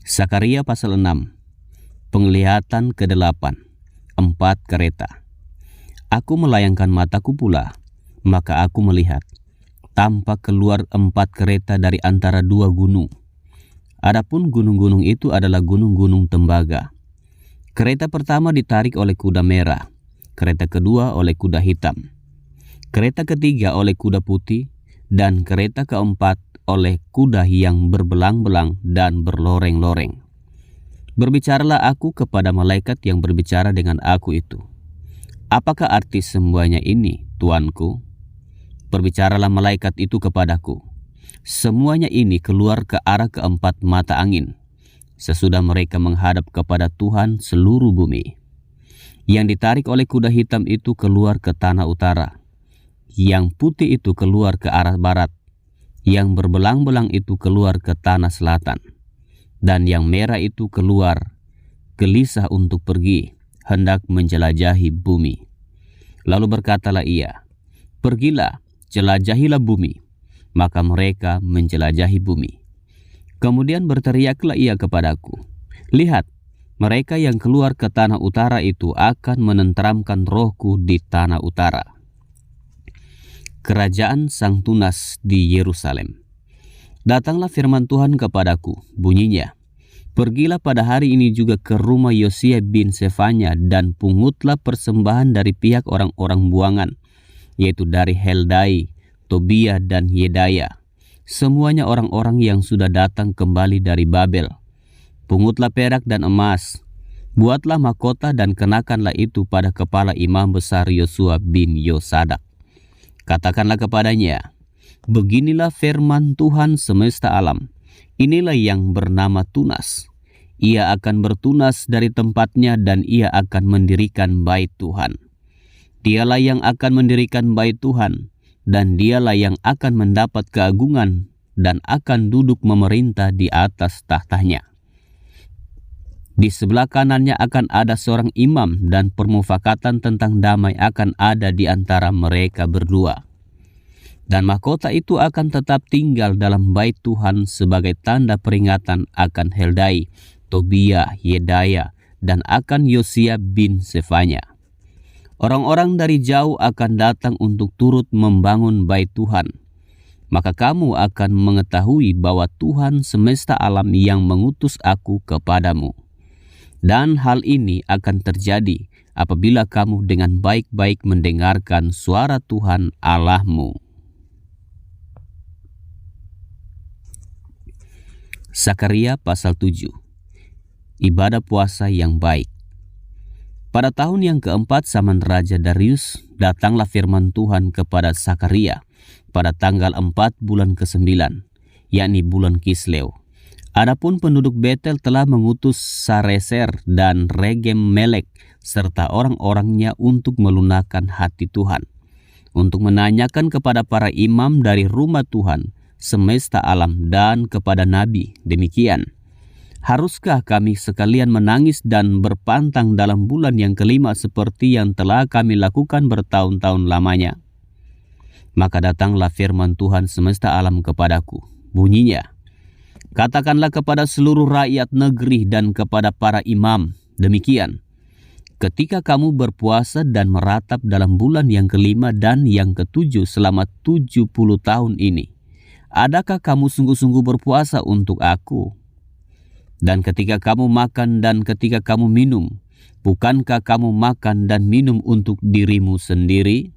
Sakaria pasal 6. Penglihatan ke-8. 4 kereta. Aku melayangkan mataku pula, maka aku melihat, tampak keluar 4 kereta dari antara 2 gunung. Adapun gunung-gunung itu adalah gunung-gunung tembaga. Kereta pertama ditarik oleh kuda merah, kereta kedua oleh kuda hitam, kereta ketiga oleh kuda putih, dan kereta keempat oleh kuda yang berbelang-belang dan berloreng-loreng. Berbicaralah aku kepada malaikat yang berbicara dengan aku itu. Apakah arti semuanya ini, Tuanku? Berbicaralah malaikat itu kepadaku. Semuanya ini keluar ke arah keempat mata angin, sesudah mereka menghadap kepada Tuhan seluruh bumi. Yang ditarik oleh kuda hitam itu keluar ke tanah utara, yang putih itu keluar ke arah barat, yang berbelang-belang itu keluar ke tanah selatan, dan yang merah itu keluar gelisah untuk pergi, hendak menjelajahi bumi. Lalu berkatalah ia, "Pergilah, jelajahilah bumi." Maka mereka menjelajahi bumi. Kemudian berteriaklah ia kepadaku, "Lihat, mereka yang keluar ke tanah utara itu akan menenteramkan rohku di tanah utara." Kerajaan sang tunas di Yerusalem. Datanglah firman Tuhan kepadaku, bunyinya, "Pergilah pada hari ini juga ke rumah Yosia bin Sefanya dan pungutlah persembahan dari pihak orang-orang buangan, yaitu dari Heldai, Tobia, dan Yedaya, semuanya orang-orang yang sudah datang kembali dari Babel. Pungutlah perak dan emas, buatlah mahkota dan kenakanlah itu pada kepala imam besar Yosua bin Yosadak. Katakanlah kepadanya, beginilah firman Tuhan semesta alam, inilah yang bernama Tunas. Ia akan bertunas dari tempatnya dan ia akan mendirikan bait Tuhan. Dialah yang akan mendirikan bait Tuhan, dan dialah yang akan mendapat keagungan dan akan duduk memerintah di atas tahtanya. Di sebelah kanannya akan ada seorang imam dan permufakatan tentang damai akan ada di antara mereka berdua. Dan mahkota itu akan tetap tinggal dalam bait Tuhan sebagai tanda peringatan akan Heldai, Tobia, Yedaya, dan akan Yosia bin Sefanya. Orang-orang dari jauh akan datang untuk turut membangun bait Tuhan. Maka kamu akan mengetahui bahwa Tuhan semesta alam yang mengutus aku kepadamu. Dan hal ini akan terjadi apabila kamu dengan baik-baik mendengarkan suara Tuhan Allahmu. Sakaria pasal 7. Ibadah puasa yang baik. Pada tahun yang keempat zaman Raja Darius, datanglah firman Tuhan kepada Sakaria pada tanggal 4 bulan ke-9, yakni bulan Kisleu. Adapun penduduk Betel telah mengutus Sareser dan Regem Melek serta orang-orangnya untuk melunakkan hati Tuhan, untuk menanyakan kepada para imam dari rumah Tuhan semesta alam dan kepada nabi demikian, haruskah kami sekalian menangis dan berpantang dalam bulan yang kelima seperti yang telah kami lakukan bertahun-tahun lamanya? Maka datanglah firman Tuhan semesta alam kepadaku, bunyinya, katakanlah kepada seluruh rakyat negeri dan kepada para imam demikian, ketika kamu berpuasa dan meratap dalam bulan yang kelima dan yang ketujuh selama 70 tahun ini, adakah kamu sungguh-sungguh berpuasa untuk aku? Dan ketika kamu makan dan ketika kamu minum, bukankah kamu makan dan minum untuk dirimu sendiri?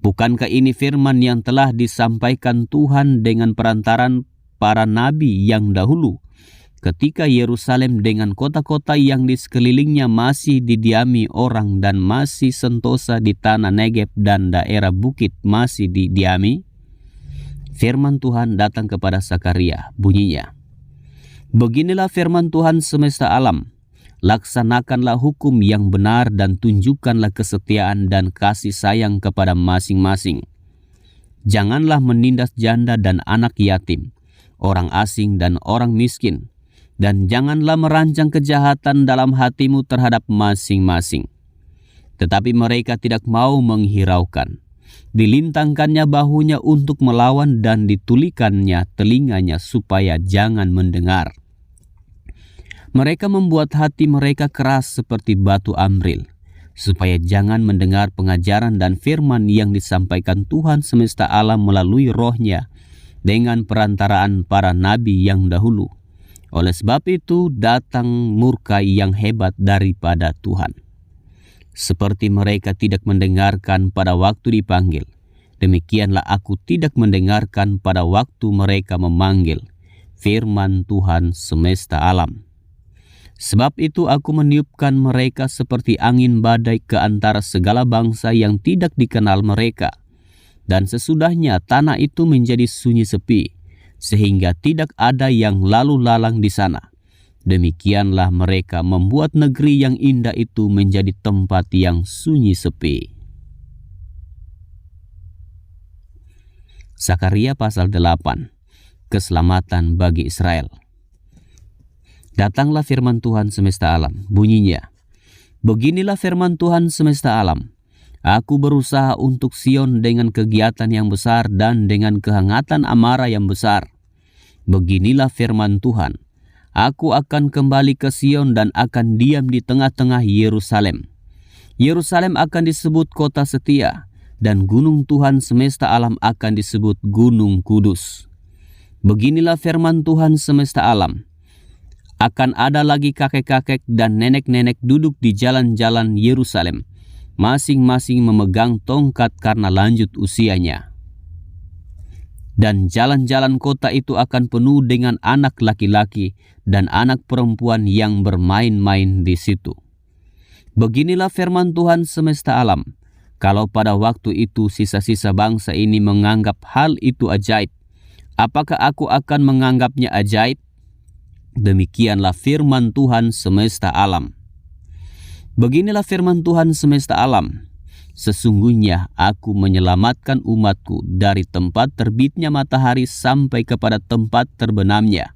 Bukankah ini firman yang telah disampaikan Tuhan dengan perantaran para nabi yang dahulu, ketika Yerusalem dengan kota-kota yang di sekelilingnya masih didiami orang dan masih sentosa di tanah Negeb dan daerah bukit masih didiami? Firman Tuhan datang kepada Sakaria, bunyinya, beginilah firman Tuhan semesta alam, laksanakanlah hukum yang benar dan tunjukkanlah kesetiaan dan kasih sayang kepada masing-masing. Janganlah menindas janda dan anak yatim, orang asing dan orang miskin, dan janganlah merancang kejahatan dalam hatimu terhadap masing-masing. Tetapi mereka tidak mau menghiraukan. Dilintangkannya bahunya untuk melawan dan ditulikannya telinganya supaya jangan mendengar. Mereka membuat hati mereka keras seperti batu amril, supaya jangan mendengar pengajaran dan firman yang disampaikan Tuhan semesta alam melalui Roh-Nya dengan perantaraan para nabi yang dahulu. Oleh sebab itu datang murka yang hebat daripada Tuhan. Seperti mereka tidak mendengarkan pada waktu dipanggil, demikianlah aku tidak mendengarkan pada waktu mereka memanggil firman Tuhan semesta alam. Sebab itu aku meniupkan mereka seperti angin badai ke antara segala bangsa yang tidak dikenal mereka. Dan sesudahnya tanah itu menjadi sunyi sepi, sehingga tidak ada yang lalu lalang di sana. Demikianlah mereka membuat negeri yang indah itu menjadi tempat yang sunyi sepi. Sakaria pasal 8. Keselamatan bagi Israel. Datanglah firman Tuhan semesta alam, bunyinya, beginilah firman Tuhan semesta alam. Aku berusaha untuk Sion dengan kegiatan yang besar dan dengan kehangatan amarah yang besar. Beginilah firman Tuhan, aku akan kembali ke Sion dan akan diam di tengah-tengah Yerusalem. Yerusalem akan disebut kota setia, dan gunung Tuhan semesta alam akan disebut gunung kudus. Beginilah firman Tuhan semesta alam, akan ada lagi kakek-kakek dan nenek-nenek duduk di jalan-jalan Yerusalem, masing-masing memegang tongkat karena lanjut usianya. Dan jalan-jalan kota itu akan penuh dengan anak laki-laki dan anak perempuan yang bermain-main di situ. Beginilah firman Tuhan semesta alam, kalau pada waktu itu sisa-sisa bangsa ini menganggap hal itu ajaib, apakah aku akan menganggapnya ajaib? Demikianlah firman Tuhan semesta alam. Beginilah firman Tuhan semesta alam, sesungguhnya aku menyelamatkan umatku dari tempat terbitnya matahari sampai kepada tempat terbenamnya,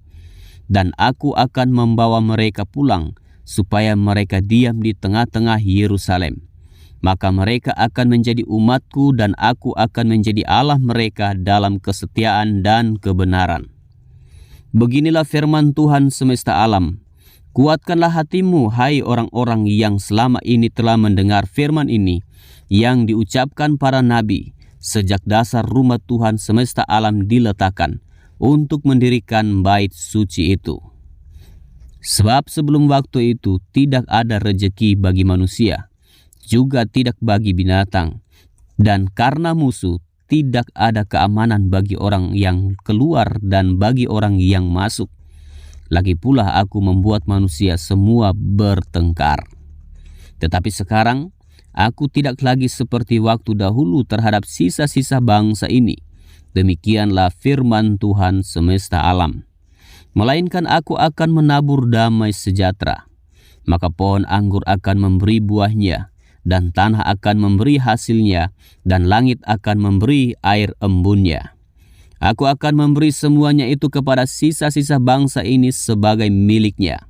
dan aku akan membawa mereka pulang supaya mereka diam di tengah-tengah Yerusalem. Maka mereka akan menjadi umatku dan aku akan menjadi Allah mereka dalam kesetiaan dan kebenaran. Beginilah firman Tuhan semesta alam, kuatkanlah hatimu, hai orang-orang yang selama ini telah mendengar firman ini, yang diucapkan para nabi, sejak dasar rumah Tuhan semesta alam diletakkan, untuk mendirikan bait suci itu. Sebab sebelum waktu itu tidak ada rejeki bagi manusia, juga tidak bagi binatang, dan karena musuh, tidak ada keamanan bagi orang yang keluar dan bagi orang yang masuk. Lagi pula aku membuat manusia semua bertengkar. Tetapi sekarang, aku tidak lagi seperti waktu dahulu terhadap sisa-sisa bangsa ini. Demikianlah firman Tuhan semesta alam. Melainkan aku akan menabur damai sejahtera. Maka pohon anggur akan memberi buahnya, dan tanah akan memberi hasilnya, dan langit akan memberi air embunnya. Aku akan memberi semuanya itu kepada sisa-sisa bangsa ini sebagai miliknya.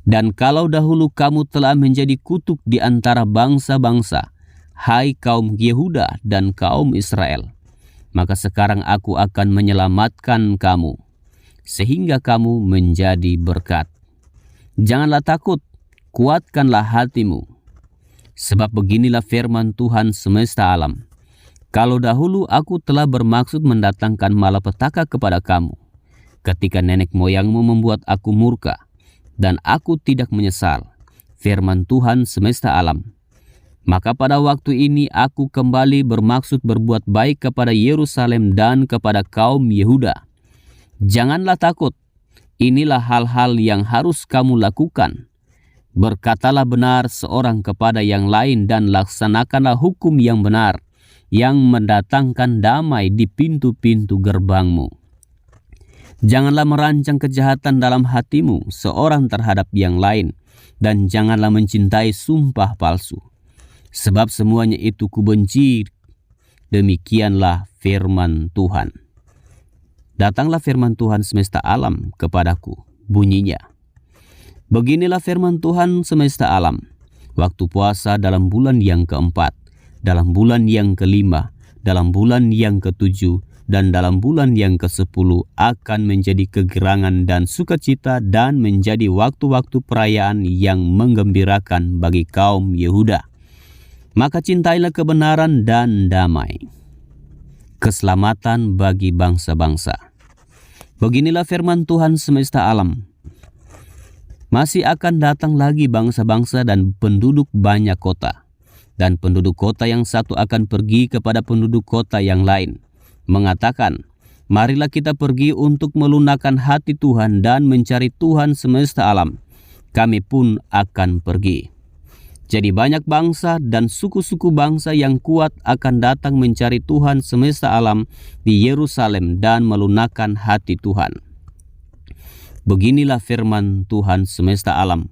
Dan kalau dahulu kamu telah menjadi kutuk di antara bangsa-bangsa, hai kaum Yehuda dan kaum Israel, maka sekarang aku akan menyelamatkan kamu, sehingga kamu menjadi berkat. Janganlah takut, kuatkanlah hatimu. Sebab beginilah firman Tuhan semesta alam, kalau dahulu aku telah bermaksud mendatangkan malapetaka kepada kamu, ketika nenek moyangmu membuat aku murka, dan aku tidak menyesal, firman Tuhan semesta alam. Maka pada waktu ini aku kembali bermaksud berbuat baik kepada Yerusalem dan kepada kaum Yehuda. Janganlah takut, inilah hal-hal yang harus kamu lakukan. Berkatalah benar seorang kepada yang lain dan laksanakanlah hukum yang benar, yang mendatangkan damai di pintu-pintu gerbangmu. Janganlah merancang kejahatan dalam hatimu seorang terhadap yang lain, dan janganlah mencintai sumpah palsu. Sebab semuanya itu kubenci. Demikianlah firman Tuhan. Datanglah firman Tuhan semesta alam kepadaku, bunyinya, beginilah firman Tuhan semesta alam, waktu puasa dalam bulan yang keempat, dalam bulan yang kelima, dalam bulan yang ketujuh, dan dalam bulan yang ke-10 akan menjadi kegirangan dan sukacita dan menjadi waktu-waktu perayaan yang menggembirakan bagi kaum Yehuda. Maka cintailah kebenaran dan damai, keselamatan bagi bangsa-bangsa. Beginilah firman Tuhan semesta alam. Masih akan datang lagi bangsa-bangsa dan penduduk banyak kota. Dan penduduk kota yang satu akan pergi kepada penduduk kota yang lain, mengatakan, marilah kita pergi untuk melunakkan hati Tuhan dan mencari Tuhan semesta alam. Kami pun akan pergi. Jadi banyak bangsa dan suku-suku bangsa yang kuat akan datang mencari Tuhan semesta alam di Yerusalem dan melunakkan hati Tuhan. Beginilah firman Tuhan semesta alam.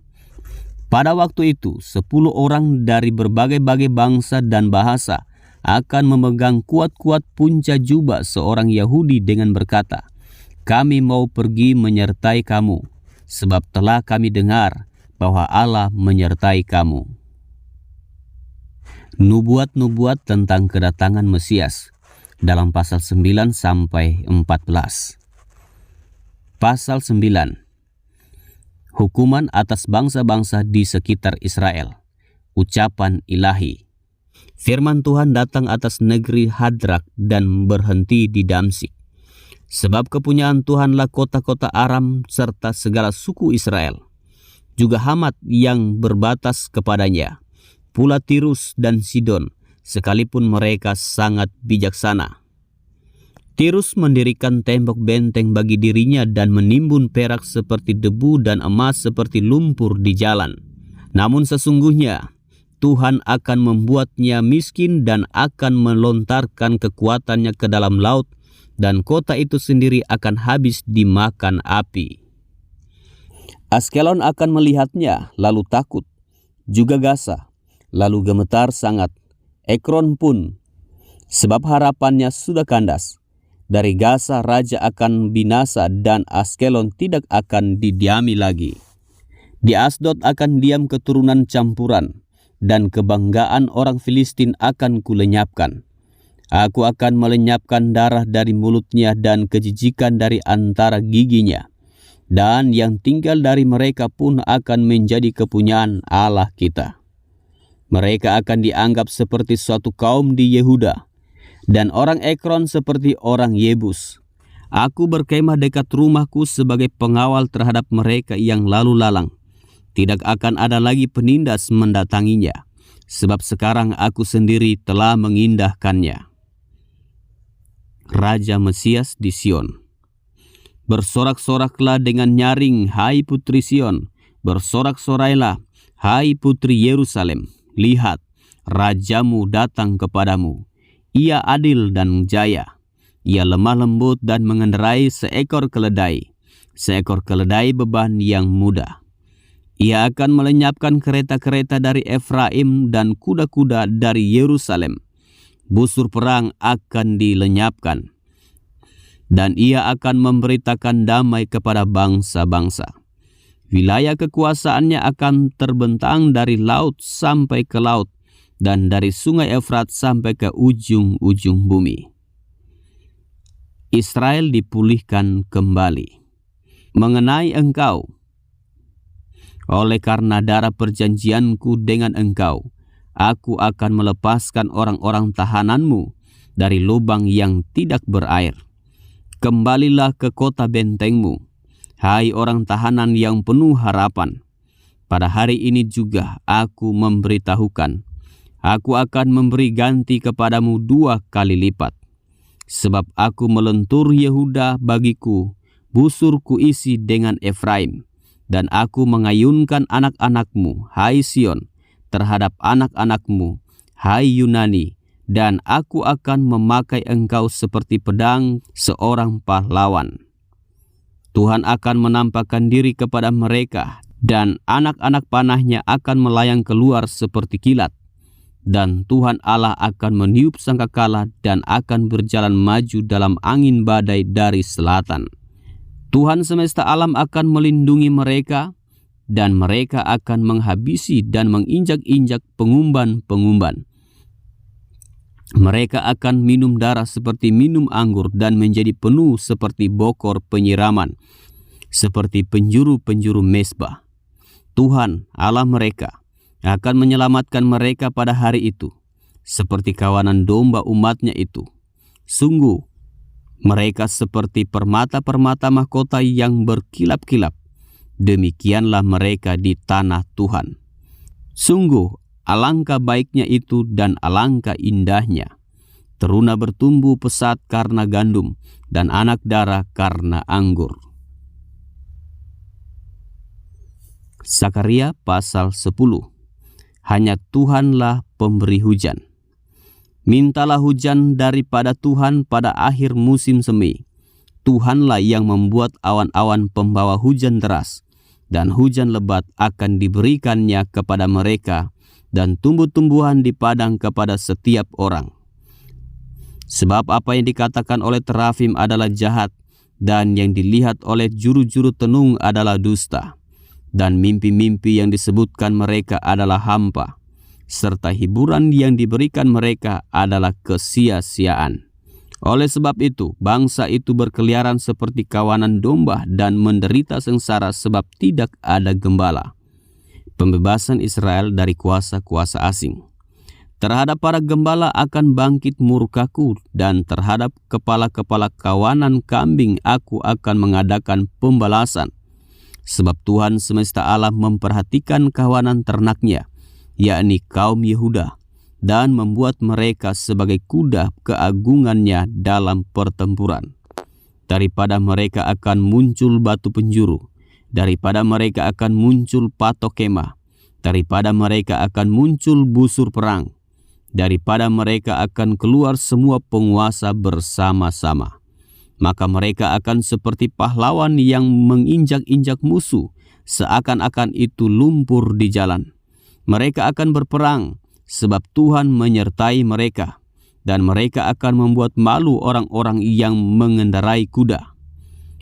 Pada waktu itu, 10 orang dari berbagai-bagai bangsa dan bahasa akan memegang kuat-kuat punca jubah seorang Yahudi dengan berkata, kami mau pergi menyertai kamu, sebab telah kami dengar bahwa Allah menyertai kamu. Nubuat-nubuat tentang kedatangan Mesias dalam pasal 9 sampai 14. Pasal 9. Hukuman atas bangsa-bangsa di sekitar Israel. Ucapan ilahi. Firman Tuhan datang atas negeri Hadrak dan berhenti di Damsik. Sebab kepunyaan Tuhanlah kota-kota Aram serta segala suku Israel. Juga Hamat yang berbatas kepadanya. Pula Tirus dan Sidon, sekalipun mereka sangat bijaksana. Tirus mendirikan tembok benteng bagi dirinya dan menimbun perak seperti debu dan emas seperti lumpur di jalan. Namun sesungguhnya Tuhan akan membuatnya miskin dan akan melontarkan kekuatannya ke dalam laut, dan kota itu sendiri akan habis dimakan api. Askelon akan melihatnya lalu takut, juga Gaza, lalu gemetar sangat. Ekron pun, sebab harapannya sudah kandas. Dari Gaza raja akan binasa dan Askelon tidak akan didiami lagi. Di Asdod akan diam keturunan campuran, dan kebanggaan orang Filistin akan kulenyapkan. Aku akan melenyapkan darah dari mulutnya dan kejijikan dari antara giginya. Dan yang tinggal dari mereka pun akan menjadi kepunyaan Allah kita. Mereka akan dianggap seperti suatu kaum di Yehuda, dan orang Ekron seperti orang Yebus. Aku berkemah dekat rumahku sebagai pengawal terhadap mereka yang lalu lalang. Tidak akan ada lagi penindas mendatanginya, sebab sekarang aku sendiri telah mengindahkannya. Raja Mesias di Sion. Bersorak-soraklah dengan nyaring, hai putri Sion. Bersorak-sorailah, hai putri Yerusalem. Lihat, rajamu datang kepadamu. Ia adil dan jaya. Ia lemah lembut dan mengendarai seekor keledai beban yang mudah. Ia akan melenyapkan kereta-kereta dari Efraim dan kuda-kuda dari Yerusalem. Busur perang akan dilenyapkan. Dan ia akan memberitakan damai kepada bangsa-bangsa. Wilayah kekuasaannya akan terbentang dari laut sampai ke laut, dan dari sungai Efrat sampai ke ujung-ujung bumi. Israel dipulihkan kembali. Mengenai engkau, oleh karena darah perjanjianku dengan engkau, aku akan melepaskan orang-orang tahananmu dari lubang yang tidak berair. Kembalilah ke kota bentengmu, hai orang tahanan yang penuh harapan. Pada hari ini juga aku memberitahukan, aku akan memberi ganti kepadamu 2 kali lipat. Sebab aku melentur Yehuda bagiku, busurku isi dengan Efraim. Dan aku mengayunkan anak-anakmu, hai Sion, terhadap anak-anakmu, hai Yunani. Dan aku akan memakai engkau seperti pedang seorang pahlawan. Tuhan akan menampakkan diri kepada mereka, dan anak-anak panahnya akan melayang keluar seperti kilat. Dan Tuhan Allah akan meniup sangkakala dan akan berjalan maju dalam angin badai dari selatan. Tuhan semesta alam akan melindungi mereka, dan mereka akan menghabisi dan menginjak-injak pengumban-pengumban. Mereka akan minum darah seperti minum anggur dan menjadi penuh seperti bokor penyiraman, seperti penjuru-penjuru mezbah. Tuhan Allah mereka akan menyelamatkan mereka pada hari itu, seperti kawanan domba umatnya itu. Sungguh, mereka seperti permata-permata mahkota yang berkilap-kilap. Demikianlah mereka di tanah Tuhan. Sungguh, alangkah baiknya itu dan alangkah indahnya. Teruna bertumbuh pesat karena gandum, dan anak dara karena anggur. Sakaria pasal 10. Hanya Tuhanlah pemberi hujan. Mintalah hujan daripada Tuhan pada akhir musim semi. Tuhanlah yang membuat awan-awan pembawa hujan deras, dan hujan lebat akan diberikannya kepada mereka, dan tumbuh-tumbuhan di padang kepada setiap orang. Sebab apa yang dikatakan oleh terafim adalah jahat, dan yang dilihat oleh juru-juru tenung adalah dusta, dan mimpi-mimpi yang disebutkan mereka adalah hampa, serta hiburan yang diberikan mereka adalah kesia-siaan. Oleh sebab itu, bangsa itu berkeliaran seperti kawanan domba dan menderita sengsara sebab tidak ada gembala. Pembebasan Israel dari kuasa-kuasa asing. Terhadap para gembala akan bangkit murkaku, dan terhadap kepala-kepala kawanan kambing aku akan mengadakan pembalasan. Sebab Tuhan semesta alam memperhatikan kawanan ternaknya, yakni kaum Yehuda, dan membuat mereka sebagai kuda keagungannya dalam pertempuran. Daripada mereka akan muncul batu penjuru, daripada mereka akan muncul patok kemah, daripada mereka akan muncul busur perang, daripada mereka akan keluar semua penguasa bersama-sama. Maka mereka akan seperti pahlawan yang menginjak-injak musuh, seakan-akan itu lumpur di jalan. Mereka akan berperang, sebab Tuhan menyertai mereka, dan mereka akan membuat malu orang-orang yang mengendarai kuda.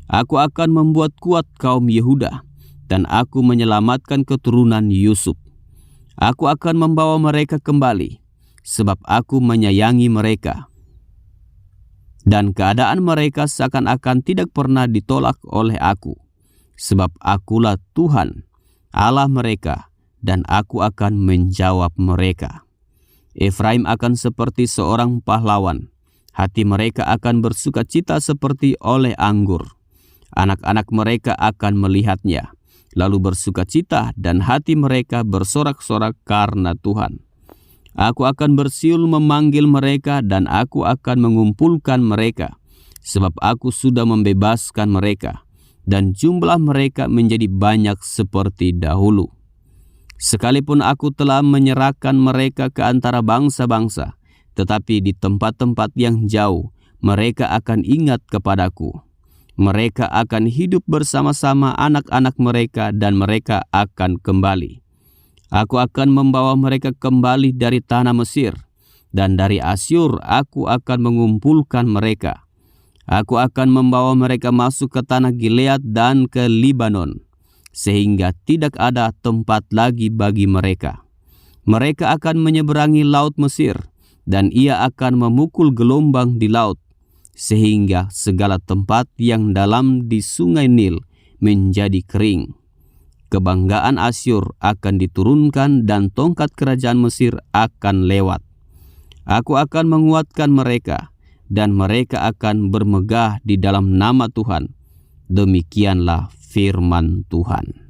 Aku akan membuat kuat kaum Yehuda, dan aku menyelamatkan keturunan Yusuf. Aku akan membawa mereka kembali, sebab aku menyayangi mereka. Dan keadaan mereka seakan-akan tidak pernah ditolak oleh aku, sebab akulah Tuhan, Allah mereka, dan aku akan menjawab mereka. Efraim akan seperti seorang pahlawan, hati mereka akan bersukacita seperti oleh anggur. Anak-anak mereka akan melihatnya, lalu bersukacita, dan hati mereka bersorak-sorak karena Tuhan. Aku akan bersiul memanggil mereka, dan aku akan mengumpulkan mereka, sebab aku sudah membebaskan mereka, dan jumlah mereka menjadi banyak seperti dahulu. Sekalipun aku telah menyerahkan mereka ke antara bangsa-bangsa, tetapi di tempat-tempat yang jauh mereka akan ingat kepadaku. Mereka akan hidup bersama-sama anak-anak mereka, dan mereka akan kembali. Aku akan membawa mereka kembali dari tanah Mesir, dan dari Asyur aku akan mengumpulkan mereka. Aku akan membawa mereka masuk ke tanah Gilead dan ke Libanon, sehingga tidak ada tempat lagi bagi mereka. Mereka akan menyeberangi laut Mesir, dan ia akan memukul gelombang di laut, sehingga segala tempat yang dalam di sungai Nil menjadi kering. Kebanggaan Asyur akan diturunkan, dan tongkat kerajaan Mesir akan lewat. Aku akan menguatkan mereka, dan mereka akan bermegah di dalam nama Tuhan. Demikianlah firman Tuhan.